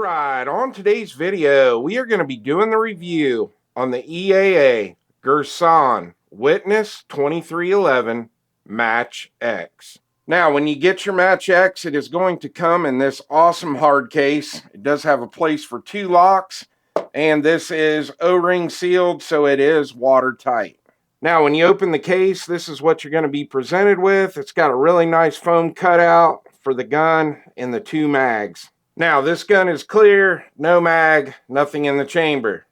Alright, on today's video, we are going to be doing the review on the EAA Gerson Witness 2311 Match X. Now, when you get your Match X, it is going to come in this awesome hard case. It does have a place for 2 locks, and this is O-ring sealed, so it is watertight. Now, when you open the case, this is what you're going to be presented with. It's got a really nice foam cutout for the gun and the 2 mags. Now, this gun is clear, no mag, nothing in the chamber.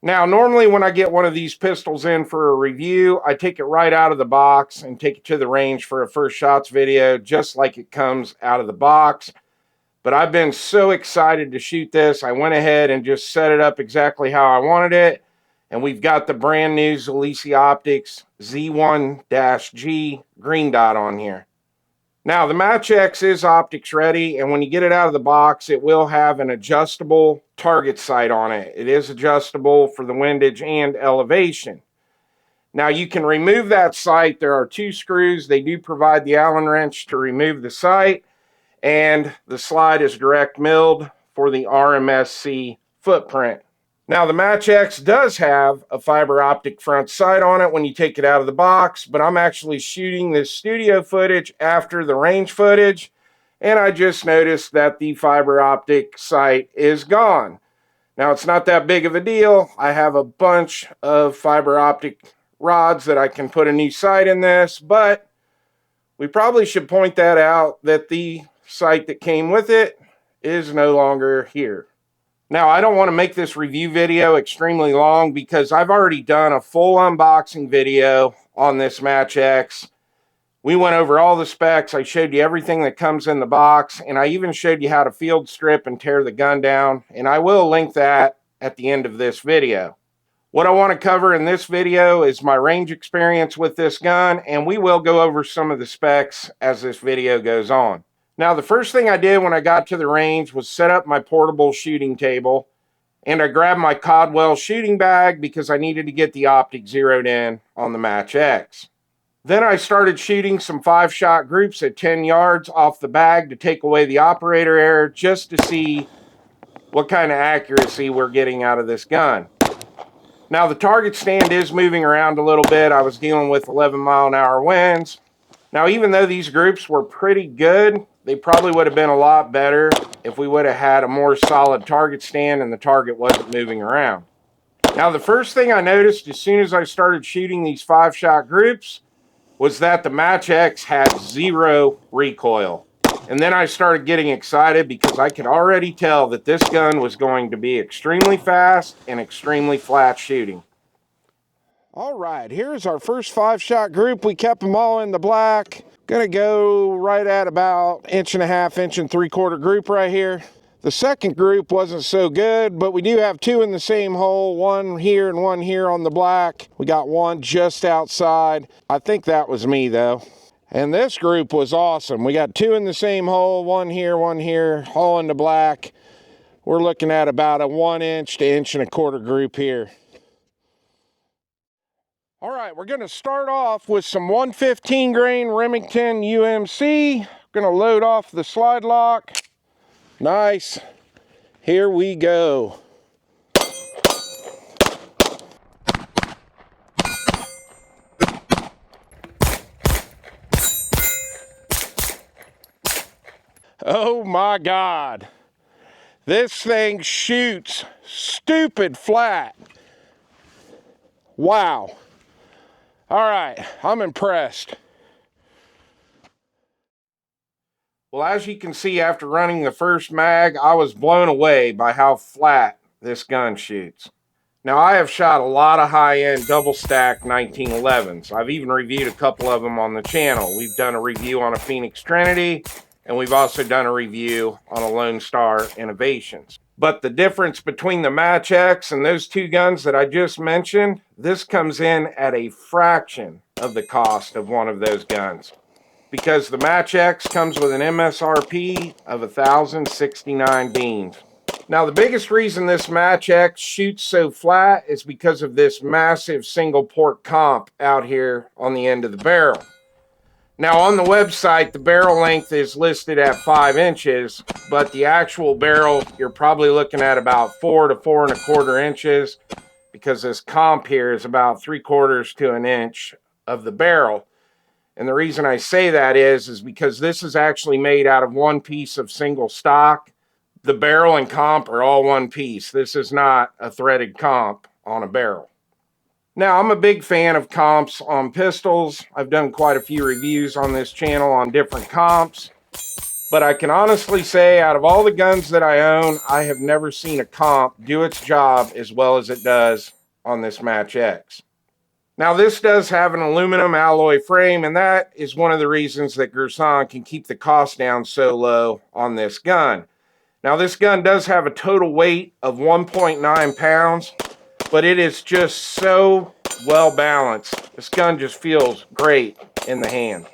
Now, normally when I get one of these pistols in for a review, I take it right out of the box and take it to the range for a first shots video, just like it comes out of the box. But I've been so excited to shoot this, I went ahead and just set it up exactly how I wanted it. And we've got the brand new Zalisi Optics Z1-G green dot on here. Now, the Match X is optics ready, and when you get it out of the box, it will have an adjustable target sight on it. It is adjustable for the windage and elevation. Now, you can remove that sight. There are 2 screws. They do provide the Allen wrench to remove the sight, and the slide is direct milled for the RMSC footprint. Now, the Match X does have a fiber optic front sight on it when you take it out of the box, but I'm actually shooting this studio footage after the range footage, and I just noticed that the fiber optic sight is gone. Now, it's not that big of a deal. I have a bunch of fiber optic rods that I can put a new sight in this, but we probably should point that out that the sight that came with it is no longer here. Now, I don't want to make this review video extremely long because I've already done a full unboxing video on this Match X. We went over all the specs. I showed you everything that comes in the box, and I even showed you how to field strip and tear the gun down, and I will link that at the end of this video. What I want to cover in this video is my range experience with this gun, and we will go over some of the specs as this video goes on. Now, the first thing I did when I got to the range was set up my portable shooting table, and I grabbed my Codwell shooting bag because I needed to get the optic zeroed in on the Match X. Then I started shooting some 5-shot groups at 10 yards off the bag to take away the operator error, just to see what kind of accuracy we're getting out of this gun. Now, the target stand is moving around a little bit. I was dealing with 11-mile-an-hour winds. Now, even though these groups were pretty good, they probably would have been a lot better if we would have had a more solid target stand and the target wasn't moving around. Now, the first thing I noticed as soon as I started shooting these 5-shot groups was that the Match X had 0 recoil. And then I started getting excited because I could already tell that this gun was going to be extremely fast and extremely flat shooting. All right, here's our first 5-shot group. We kept them all in the black. Gonna go right at about 1.5 3/4 group right here. The second group wasn't so good, but we do have 2 in the same hole, 1 here and 1 here on the black. We got 1 just outside. I think that was me though. And this group was awesome. We got 2 in the same hole, 1 here, all in the black. We're looking at about a 1 inch to 1.25 group here. All right, we're going to start off with some 115 grain Remington UMC. Going to load off the slide lock. Nice. Here we go. Oh my God. This thing shoots stupid flat. Wow. All right, I'm impressed. Well, as you can see, after running the first mag, I was blown away by how flat this gun shoots. Now, I have shot a lot of high-end double-stack 1911s. I've even reviewed a couple of them on the channel. We've done a review on a Phoenix Trinity, and we've also done a review on a Lone Star Innovations. But the difference between the Match X and those 2 guns that I just mentioned, this comes in at a fraction of the cost of one of those guns. Because the Match X comes with an MSRP of 1,069 beans. Now, the biggest reason this Match X shoots so flat is because of this massive single port comp out here on the end of the barrel. Now on the website, the barrel length is listed at 5 inches, but the actual barrel, you're probably looking at about 4 to 4¼ inches, because this comp here is about 3/4 to an inch of the barrel. And the reason I say that is because this is actually made out of one piece of single stock. The barrel and comp are all one piece. This is not a threaded comp on a barrel. Now, I'm a big fan of comps on pistols. I've done quite a few reviews on this channel on different comps. But I can honestly say, out of all the guns that I own, I have never seen a comp do its job as well as it does on this Match X. Now, this does have an aluminum alloy frame, and that is one of the reasons that Girsan can keep the cost down so low on this gun. Now, this gun does have a total weight of 1.9 pounds, but it is just so well balanced. This gun just feels great in the hand.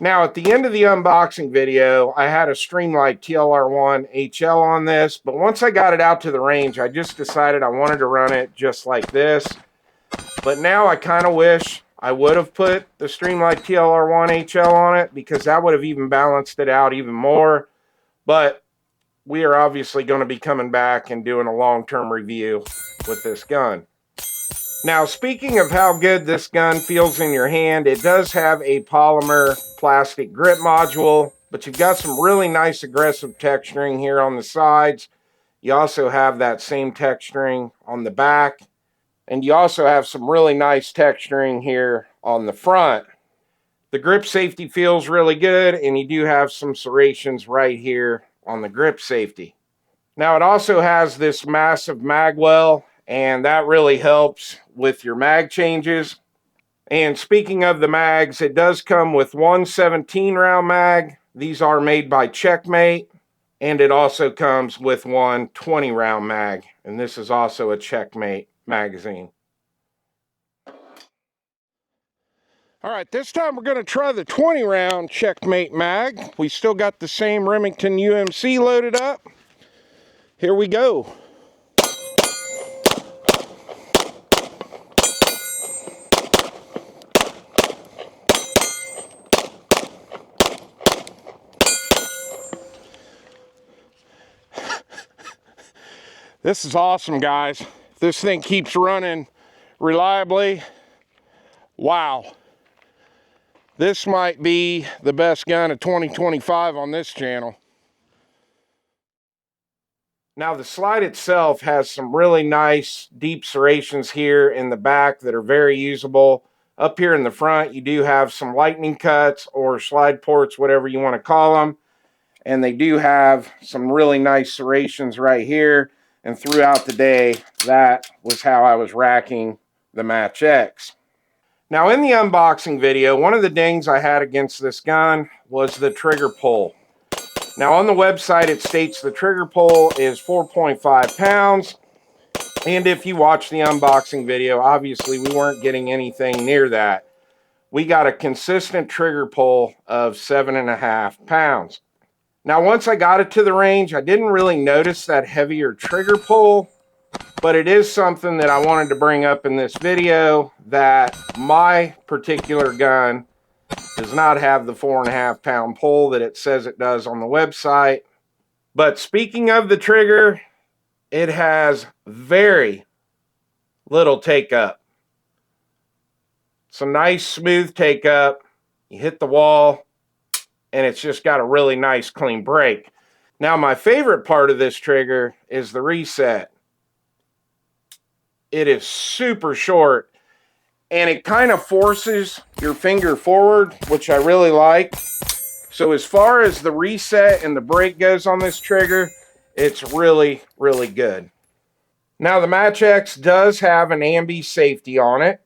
Now, at the end of the unboxing video, I had a Streamlight TLR1 HL on this, but once I got it out to the range, I just decided I wanted to run it just like this. But now I kind of wish I would have put the Streamlight TLR1 HL on it, because that would have even balanced it out even more. But we are obviously going to be coming back and doing a long-term review with this gun. Now, speaking of how good this gun feels in your hand, it does have a polymer plastic grip module, but you've got some really nice aggressive texturing here on the sides. You also have that same texturing on the back. And you also have some really nice texturing here on the front. The grip safety feels really good, and you do have some serrations right here on the grip safety. Now, it also has this massive mag well, and that really helps with your mag changes. And speaking of the mags, it does come with one 17-round mag. These are made by Checkmate. And it also comes with one 20-round mag. And this is also a Checkmate magazine. All right, this time we're going to try the 20-round Checkmate mag. We still got the same Remington UMC loaded up. Here we go. This is awesome, guys. If this thing keeps running reliably, wow. This might be the best gun of 2025 on this channel. Now, the slide itself has some really nice deep serrations here in the back that are very usable. Up here in the front, you do have some lightning cuts or slide ports, whatever you want to call them. And they do have some really nice serrations right here. And throughout the day, that was how I was racking the Match X. Now, in the unboxing video, one of the dings I had against this gun was the trigger pull. Now, on the website, it states the trigger pull is 4.5 pounds. And if you watch the unboxing video, obviously we weren't getting anything near that. We got a consistent trigger pull of 7.5 pounds. Now, once I got it to the range, I didn't really notice that heavier trigger pull, but it is something that I wanted to bring up in this video, that my particular gun does not have the 4.5 pound pull that it says it does on the website. But speaking of the trigger, it has very little take up. It's a nice smooth take up. You hit the wall, and it's just got a really nice clean break. Now, my favorite part of this trigger is the reset. It is super short, and it kind of forces your finger forward, which I really like. So as far as the reset and the break goes on this trigger, it's really, really good. Now, the Match X does have an ambi safety on it,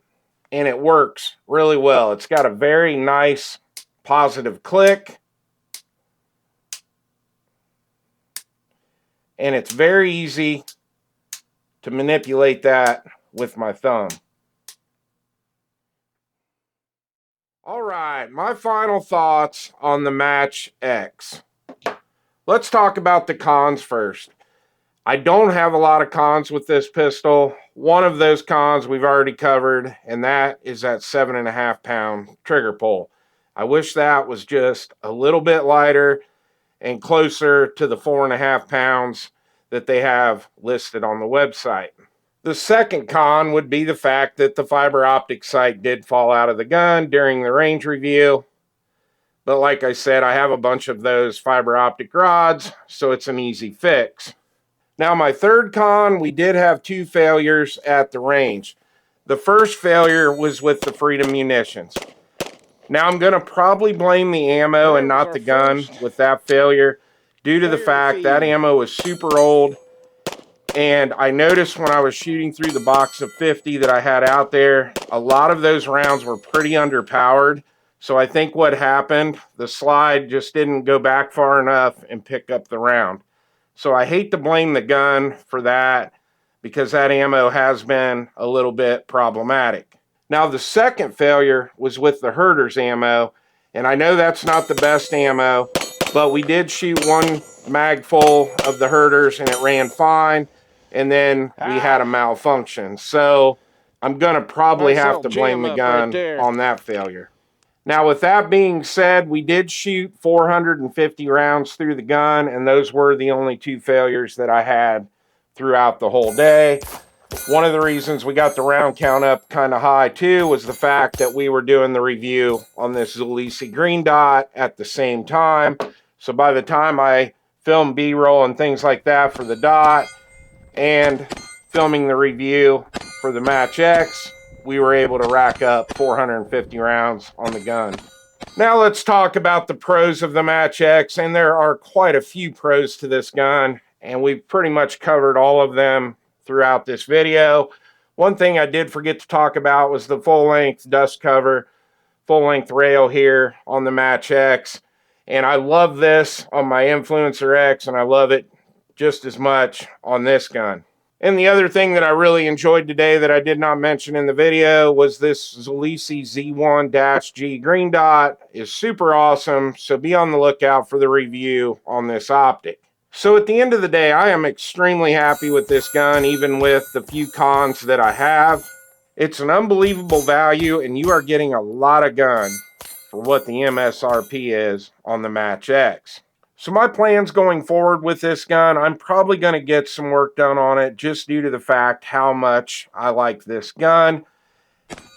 and it works really well. It's got a very nice positive click, and it's very easy to manipulate that with my thumb. All right, my final thoughts on the Match X. Let's talk about the cons first. I don't have a lot of cons with this pistol. One of those cons we've already covered, and that is that 7.5 pound trigger pull. I wish that was just a little bit lighter and closer to the 4.5 pounds that they have listed on the website. The second con would be the fact that the fiber optic sight did fall out of the gun during the range review. But like I said, I have a bunch of those fiber optic rods, so it's an easy fix. Now, my third con, we did have 2 failures at the range. The first failure was with the Freedom munitions. Now, I'm going to probably blame the ammo and not the gun with that failure due to the fact that ammo was super old. And I noticed when I was shooting through the box of 50 that I had out there, a lot of those rounds were pretty underpowered. So I think what happened, the slide just didn't go back far enough and pick up the round. So I hate to blame the gun for that because that ammo has been a little bit problematic. Now, the second failure was with the Herder's ammo. And I know that's not the best ammo, but we did shoot 1 mag full of the Herder's and it ran fine. And then we had a malfunction. So I'm going to probably have to blame the gun on that failure. Now, with that being said, we did shoot 450 rounds through the gun, and those were the only 2 failures that I had throughout the whole day. One of the reasons we got the round count up kind of high too was the fact that we were doing the review on this Zulisi Green Dot at the same time. So by the time I filmed B-roll and things like that for the Dot and filming the review for the Match X, we were able to rack up 450 rounds on the gun. Now let's talk about the pros of the Match X, and there are quite a few pros to this gun, and we've pretty much covered all of them throughout this video. One thing I did forget to talk about was the full-length dust cover, full-length rail here on the Match X, and I love this on my Influencer X, and I love it just as much on this gun. And the other thing that I really enjoyed today that I did not mention in the video was this Zulisi Z1-G Green Dot is super awesome, so be on the lookout for the review on this optic. So at the end of the day, I am extremely happy with this gun, even with the few cons that I have. It's an unbelievable value, and you are getting a lot of gun for what the MSRP is on the Match X. So my plans going forward with this gun, I'm probably going to get some work done on it just due to the fact how much I like this gun.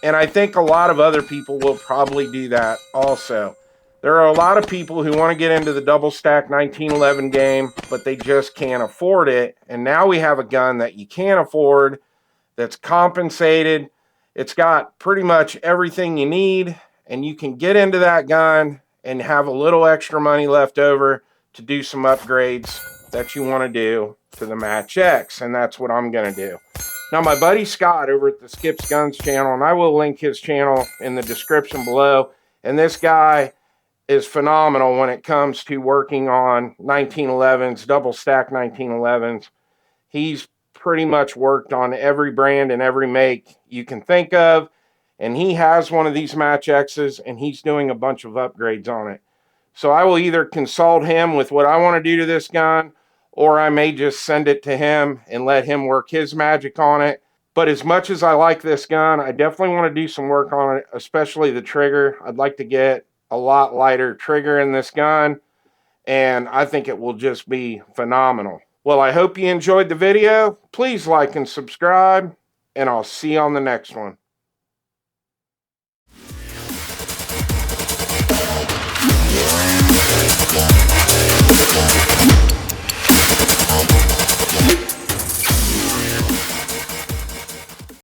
And I think a lot of other people will probably do that also. There are a lot of people who want to get into the double stack 1911 game, but they just can't afford it. And now we have a gun that you can afford, that's compensated. It's got pretty much everything you need, and you can get into that gun and have a little extra money left over to do some upgrades that you want to do to the Match X, and that's what I'm going to do. Now, my buddy Scott over at the Skips Guns channel, and I will link his channel in the description below, and this guy is phenomenal when it comes to working on 1911s, double stack 1911s. He's pretty much worked on every brand and every make you can think of, and he has one of these Match X's, and he's doing a bunch of upgrades on it. So I will either consult him with what I want to do to this gun, or I may just send it to him and let him work his magic on it. But as much as I like this gun, I definitely want to do some work on it, especially the trigger. I'd like to get a lot lighter trigger in this gun, and I think it will just be phenomenal. Well, I hope you enjoyed the video. Please like and subscribe, and I'll see you on the next one.